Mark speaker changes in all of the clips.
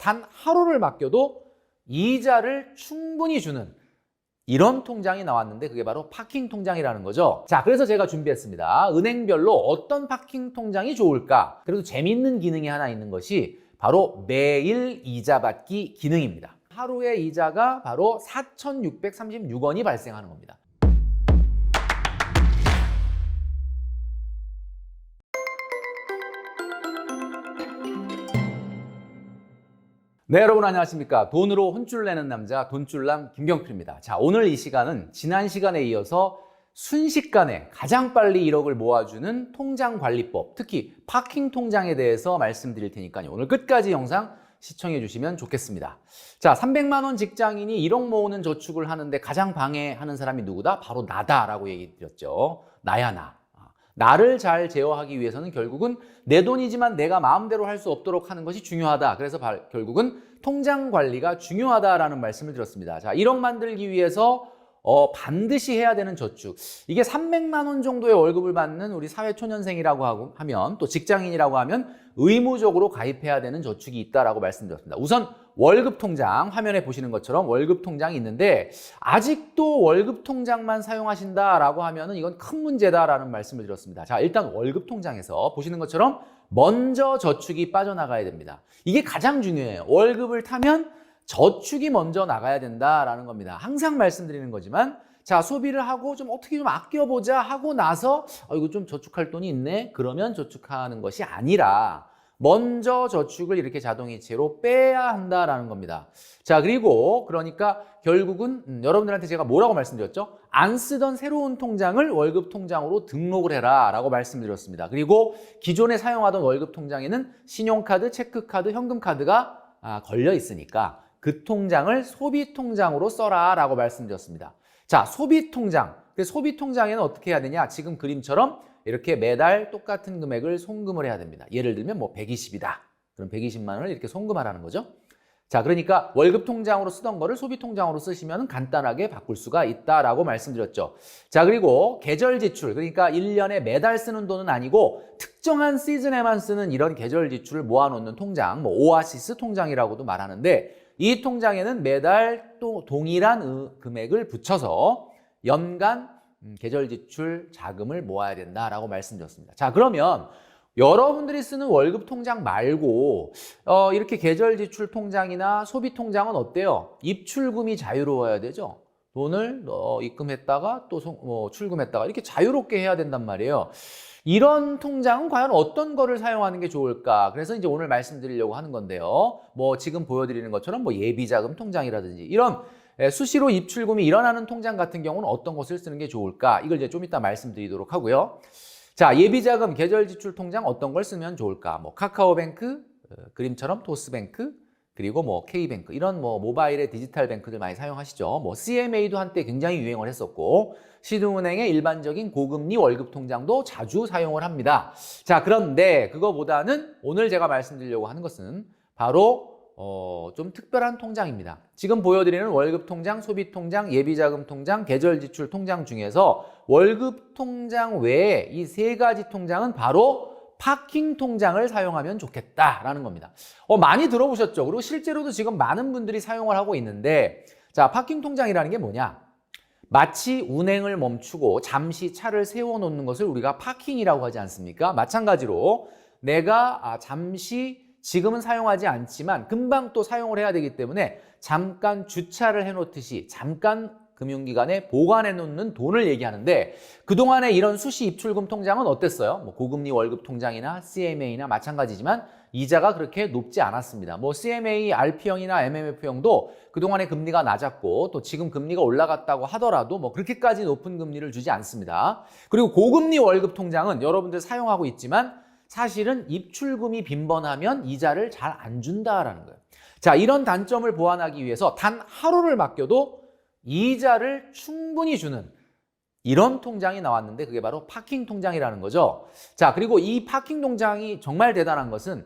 Speaker 1: 단 하루를 맡겨도 이자를 충분히 주는 이런 통장이 나왔는데 그게 바로 파킹 통장이라는 거죠. 자, 그래서 제가 준비했습니다. 은행별로 어떤 파킹 통장이 좋을까? 그래도 재밌는 기능이 하나 있는 것이 바로 매일 이자 받기 기능입니다. 하루의 이자가 바로 4,636원이 발생하는 겁니다. 네, 여러분 안녕하십니까. 돈으로 혼쭐 내는 남자 돈줄남 김경필입니다. 자, 오늘 이 시간은 지난 시간에 이어서 순식간에 가장 빨리 1억을 모아주는 통장관리법, 특히 파킹 통장에 대해서 말씀드릴 테니까요. 오늘 끝까지 영상 시청해 주시면 좋겠습니다. 자, 300만 원 직장인이 1억 모으는 저축을 하는데 가장 방해하는 사람이 누구다? 바로 나다라고 얘기 드렸죠. 나야 나. 나를 잘 제어하기 위해서는 결국은 내 돈이지만 내가 마음대로 할 수 없도록 하는 것이 중요하다. 그래서 결국은 통장 관리가 중요하다라는 말씀을 드렸습니다. 자, 1억 만들기 위해서 반드시 해야 되는 저축. 이게 300만 원 정도의 월급을 받는 우리 사회초년생이라고 하면 또 직장인이라고 하면 의무적으로 가입해야 되는 저축이 있다라고 말씀드렸습니다. 우선 월급 통장, 화면에 보시는 것처럼 월급 통장이 있는데 아직도 월급 통장만 사용하신다라고 하면은 이건 큰 문제다라는 말씀을 드렸습니다. 자, 일단 월급 통장에서 보시는 것처럼 먼저 저축이 빠져나가야 됩니다. 이게 가장 중요해요. 월급을 타면 저축이 먼저 나가야 된다라는 겁니다. 항상 말씀드리는 거지만 자, 소비를 하고 좀 어떻게 좀 아껴보자 하고 나서 이거 좀 저축할 돈이 있네? 그러면 저축하는 것이 아니라 먼저 저축을 이렇게 자동이체로 빼야 한다라는 겁니다. 자, 그리고 그러니까 결국은 여러분들한테 제가 뭐라고 말씀드렸죠? 안 쓰던 새로운 통장을 월급 통장으로 등록을 해라 라고 말씀드렸습니다. 그리고 기존에 사용하던 월급 통장에는 신용카드, 체크카드, 현금카드가 걸려 있으니까 그 통장을 소비통장으로 써라 라고 말씀드렸습니다. 자, 소비통장. 소비통장에는 어떻게 해야 되냐? 지금 그림처럼 이렇게 매달 똑같은 금액을 송금을 해야 됩니다. 예를 들면 뭐 120이다. 그럼 120만 원을 이렇게 송금하라는 거죠. 자, 그러니까 월급 통장으로 쓰던 거를 소비 통장으로 쓰시면 간단하게 바꿀 수가 있다라고 말씀드렸죠. 자, 그리고 계절 지출, 그러니까 1년에 매달 쓰는 돈은 아니고 특정한 시즌에만 쓰는 이런 계절 지출을 모아놓는 통장, 뭐 오아시스 통장이라고도 말하는데 이 통장에는 매달 또 동일한 금액을 붙여서 연간 계절 지출 자금을 모아야 된다라고 말씀드렸습니다. 자, 그러면 여러분들이 쓰는 월급 통장 말고 이렇게 계절 지출 통장이나 소비 통장은 어때요? 입출금이 자유로워야 되죠. 돈을 입금했다가 또 출금했다가 이렇게 자유롭게 해야 된단 말이에요. 이런 통장은 과연 어떤 거를 사용하는 게 좋을까? 그래서 이제 오늘 말씀드리려고 하는 건데요. 뭐 지금 보여드리는 것처럼 뭐 예비자금 통장이라든지 이런 수시로 입출금이 일어나는 통장 같은 경우는 어떤 것을 쓰는 게 좋을까? 이걸 이제 좀 이따 말씀드리도록 하고요. 자, 예비자금 계절지출 통장 어떤 걸 쓰면 좋을까? 뭐 카카오뱅크, 그림처럼 토스뱅크, 그리고 뭐 K뱅크 이런 뭐 모바일의 디지털 뱅크들 많이 사용하시죠. 뭐 CMA도 한때 굉장히 유행을 했었고 시중은행의 일반적인 고금리 월급 통장도 자주 사용을 합니다. 자, 그런데 그거보다는 오늘 제가 말씀드리려고 하는 것은 바로 좀 특별한 통장입니다. 지금 보여드리는 월급 통장, 소비 통장, 예비자금 통장, 계절 지출 통장 중에서 월급 통장 외에 이 세 가지 통장은 바로 파킹 통장을 사용하면 좋겠다라는 겁니다. 많이 들어보셨죠? 그리고 실제로도 지금 많은 분들이 사용을 하고 있는데 자, 파킹 통장이라는 게 뭐냐? 마치 운행을 멈추고 잠시 차를 세워놓는 것을 우리가 파킹이라고 하지 않습니까? 마찬가지로 내가 잠시 지금은 사용하지 않지만 금방 또 사용을 해야 되기 때문에 잠깐 주차를 해놓듯이 잠깐 금융기관에 보관해 놓는 돈을 얘기하는데 그동안에 이런 수시 입출금 통장은 어땠어요? 뭐 고금리 월급 통장이나 CMA나 마찬가지지만 이자가 그렇게 높지 않았습니다. 뭐 CMA, RP형이나 MMF형도 그동안에 금리가 낮았고 또 지금 금리가 올라갔다고 하더라도 뭐 그렇게까지 높은 금리를 주지 않습니다. 그리고 고금리 월급 통장은 여러분들 사용하고 있지만 사실은 입출금이 빈번하면 이자를 잘 안 준다라는 거예요. 자, 이런 단점을 보완하기 위해서 단 하루를 맡겨도 이자를 충분히 주는 이런 통장이 나왔는데 그게 바로 파킹 통장이라는 거죠. 자, 그리고 이 파킹 통장이 정말 대단한 것은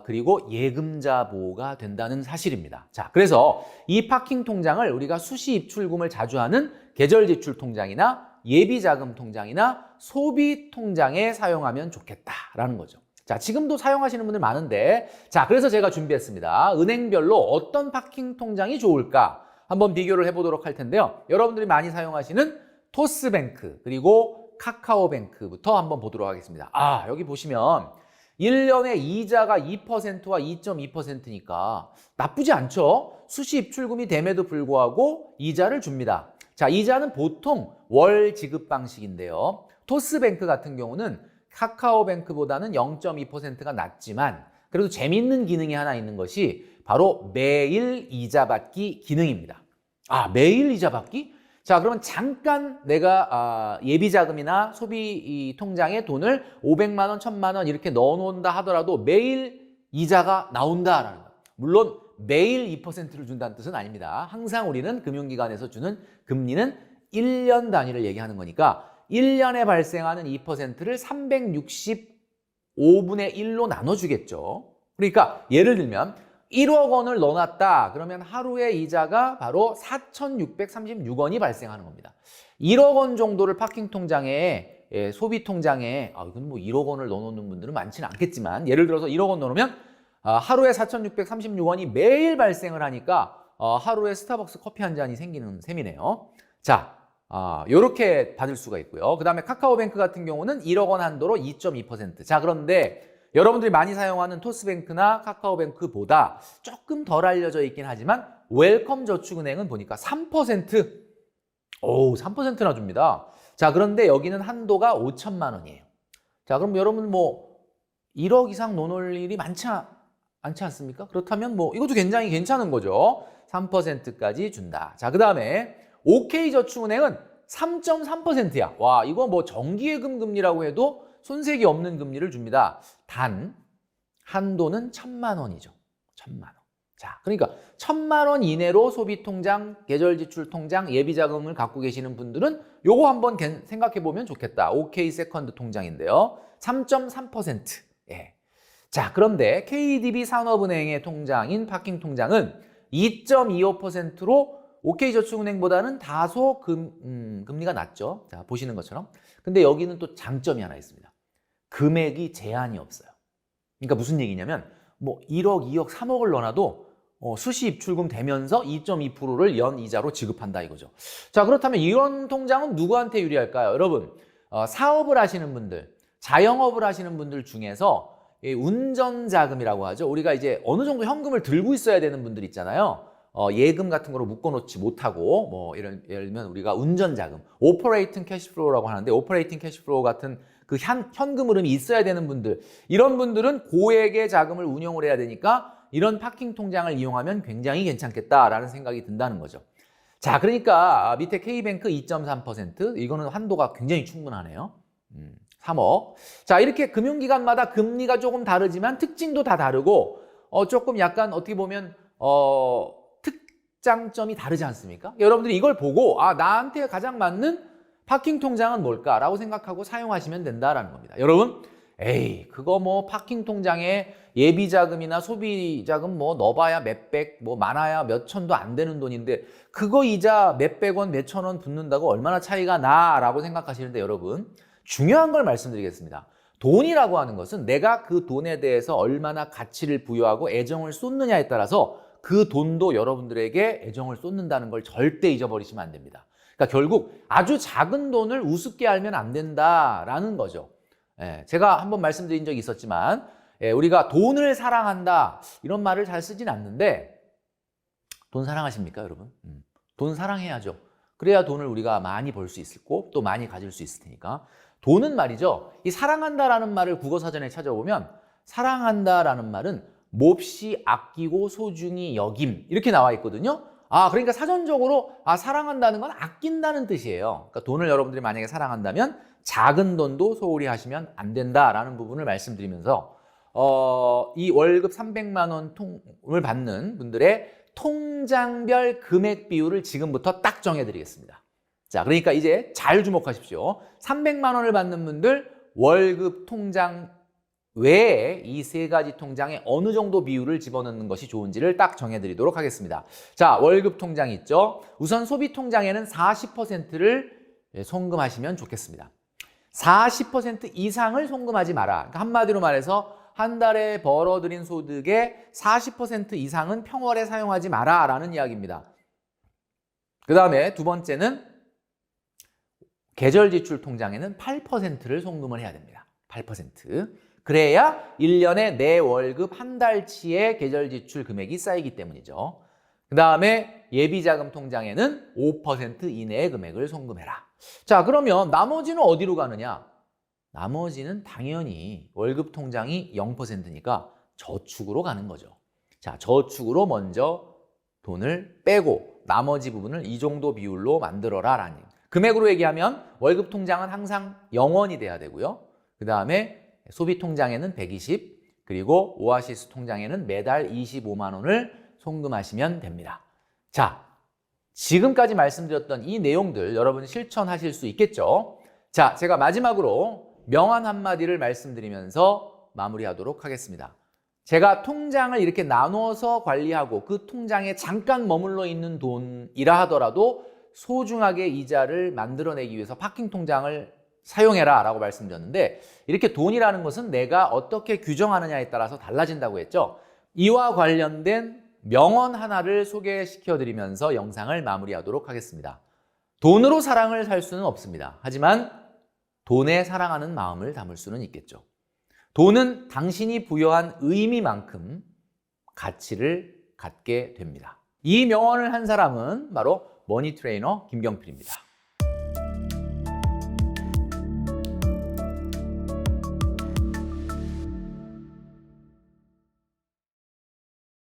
Speaker 1: 그리고 예금자 보호가 된다는 사실입니다. 자, 그래서 이 파킹 통장을 우리가 수시 입출금을 자주 하는 계절 지출 통장이나 예비자금 통장이나 소비 통장에 사용하면 좋겠다라는 거죠. 자, 지금도 사용하시는 분들 많은데, 자, 그래서 제가 준비했습니다. 은행별로 어떤 파킹 통장이 좋을까? 한번 비교를 해보도록 할 텐데요. 여러분들이 많이 사용하시는 토스뱅크, 그리고 카카오뱅크부터 한번 보도록 하겠습니다. 아, 여기 보시면 1년에 이자가 2%와 2.2%니까 나쁘지 않죠? 수시 입출금이 됨에도 불구하고 이자를 줍니다. 자, 이자는 보통 월 지급 방식인데요. 토스뱅크 같은 경우는 카카오뱅크보다는 0.2%가 낮지만 그래도 재밌는 기능이 하나 있는 것이 바로 매일 이자 받기 기능입니다. 아, 매일 이자 받기? 자, 그러면 잠깐 내가 예비 자금이나 소비 통장에 돈을 500만 원, 1000만 원 이렇게 넣어 놓는다 하더라도 매일 이자가 나온다라는 거. 물론 매일 2%를 준다는 뜻은 아닙니다. 항상 우리는 금융기관에서 주는 금리는 1년 단위를 얘기하는 거니까 1년에 발생하는 2%를 365분의 1로 나눠주겠죠. 그러니까 예를 들면 1억 원을 넣어놨다. 그러면 하루에 이자가 바로 4,636원이 발생하는 겁니다. 1억 원 정도를 파킹 통장에, 소비 통장에, 이건 뭐 1억 원을 넣어놓는 분들은 많지는 않겠지만, 예를 들어서 1억 원 넣으면 하루에 4,636원이 매일 발생을 하니까 하루에 스타벅스 커피 한 잔이 생기는 셈이네요. 자, 요렇게 받을 수가 있고요. 그 다음에 카카오뱅크 같은 경우는 1억 원 한도로 2.2%. 자, 그런데 여러분들이 많이 사용하는 토스뱅크나 카카오뱅크보다 조금 덜 알려져 있긴 하지만 웰컴 저축은행은 보니까 3%, 3%나 줍니다. 자, 그런데 여기는 한도가 5천만 원이에요. 자, 그럼 여러분 뭐 1억 이상 넣어놓을 일이 많지 않습니까? 그렇다면 뭐 이것도 굉장히 괜찮은 거죠. 3%까지 준다. 자, 그 다음에 OK저축은행은 3.3%야. 와, 이거 뭐 정기예금 금리라고 해도 손색이 없는 금리를 줍니다. 단 한도는 1,000만 원이죠. 1,000만 원. 자, 그러니까 1,000만 원 이내로 소비통장, 계절지출통장, 예비자금을 갖고 계시는 분들은 요거 한번 생각해 보면 좋겠다. OK 세컨드 통장인데요. 3.3%. 예. 자, 그런데 KDB 산업은행의 통장인 파킹 통장은 2.25%로 OK저축은행보다는 다소 금리가 낮죠. 자, 보시는 것처럼. 근데 여기는 또 장점이 하나 있습니다. 금액이 제한이 없어요. 그러니까 무슨 얘기냐면 뭐 1억, 2억, 3억을 넣어놔도 수시 입출금 되면서 2.2%를 연 이자로 지급한다 이거죠. 자, 그렇다면 이런 통장은 누구한테 유리할까요? 여러분, 사업을 하시는 분들, 자영업을 하시는 분들 중에서 운전자금이라고 하죠. 우리가 이제 어느 정도 현금을 들고 있어야 되는 분들 있잖아요. 예금 같은 거로 묶어놓지 못하고 뭐 예를 들면 우리가 운전자금, 오퍼레이팅 캐시플로우라고 하는데 오퍼레이팅 캐시플로우 같은 그 현금 흐름이 있어야 되는 분들, 이런 분들은 고액의 자금을 운용을 해야 되니까 이런 파킹 통장을 이용하면 굉장히 괜찮겠다라는 생각이 든다는 거죠. 자, 그러니까 밑에 K뱅크 2.3%, 이거는 한도가 굉장히 충분하네요. 3억. 자, 이렇게 금융기관마다 금리가 조금 다르지만 특징도 다 다르고 조금 약간 어떻게 보면 특장점이 다르지 않습니까? 여러분들이 이걸 보고 나한테 가장 맞는 파킹 통장은 뭘까라고 생각하고 사용하시면 된다라는 겁니다. 여러분, 그거 뭐 파킹 통장에 예비자금이나 소비자금 뭐 넣어봐야 몇백, 뭐 많아야 몇천도 안 되는 돈인데 그거 이자 몇백 원, 몇천 원 붙는다고 얼마나 차이가 나라고 생각하시는데 여러분, 중요한 걸 말씀드리겠습니다. 돈이라고 하는 것은 내가 그 돈에 대해서 얼마나 가치를 부여하고 애정을 쏟느냐에 따라서 그 돈도 여러분들에게 애정을 쏟는다는 걸 절대 잊어버리시면 안 됩니다. 그러니까 결국 아주 작은 돈을 우습게 알면 안 된다라는 거죠. 제가 한번 말씀드린 적이 있었지만 우리가 돈을 사랑한다 이런 말을 잘 쓰진 않는데 돈 사랑하십니까, 여러분? 돈 사랑해야죠. 그래야 돈을 우리가 많이 벌 수 있고 또 많이 가질 수 있을 테니까. 돈은 말이죠. 이 사랑한다라는 말을 국어사전에 찾아보면 사랑한다라는 말은 몹시 아끼고 소중히 여김 이렇게 나와 있거든요. 그러니까 사전적으로 사랑한다는 건 아낀다는 뜻이에요. 그러니까 돈을 여러분들이 만약에 사랑한다면 작은 돈도 소홀히 하시면 안 된다라는 부분을 말씀드리면서 이 월급 300만 원을 받는 분들의 통장별 금액 비율을 지금부터 딱 정해드리겠습니다. 자, 그러니까 이제 잘 주목하십시오. 300만 원을 받는 분들 월급 통장 외에 이 세 가지 통장에 어느 정도 비율을 집어넣는 것이 좋은지를 딱 정해드리도록 하겠습니다. 자, 월급 통장 있죠. 우선 소비 통장에는 40%를 송금하시면 좋겠습니다. 40% 이상을 송금하지 마라. 그러니까 한마디로 말해서 한 달에 벌어들인 소득의 40% 이상은 평월에 사용하지 마라라는 이야기입니다. 그 다음에 두 번째는 계절 지출 통장에는 8%를 송금을 해야 됩니다. 8%. 그래야 1년에 내 월급 한 달치의 계절 지출 금액이 쌓이기 때문이죠. 그 다음에 예비자금 통장에는 5% 이내의 금액을 송금해라. 자, 그러면 나머지는 어디로 가느냐? 나머지는 당연히 월급 통장이 0%니까 저축으로 가는 거죠. 자, 저축으로 먼저 돈을 빼고 나머지 부분을 이 정도 비율로 만들어라 라는 금액으로 얘기하면 월급 통장은 항상 0원이 돼야 되고요. 그 다음에 소비 통장에는 120, 그리고 오아시스 통장에는 매달 25만 원을 송금하시면 됩니다. 자, 지금까지 말씀드렸던 이 내용들 여러분 실천하실 수 있겠죠? 자, 제가 마지막으로 명언 한마디를 말씀드리면서 마무리하도록 하겠습니다. 제가 통장을 이렇게 나눠서 관리하고 그 통장에 잠깐 머물러 있는 돈이라 하더라도 소중하게 이자를 만들어내기 위해서 파킹 통장을 사용해라 라고 말씀드렸는데, 이렇게 돈이라는 것은 내가 어떻게 규정하느냐에 따라서 달라진다고 했죠. 이와 관련된 명언 하나를 소개시켜 드리면서 영상을 마무리하도록 하겠습니다. 돈으로 사랑을 살 수는 없습니다. 하지만 돈에 사랑하는 마음을 담을 수는 있겠죠. 돈은 당신이 부여한 의미만큼 가치를 갖게 됩니다. 이 명언을 한 사람은 바로 머니 트레이너 김경필입니다.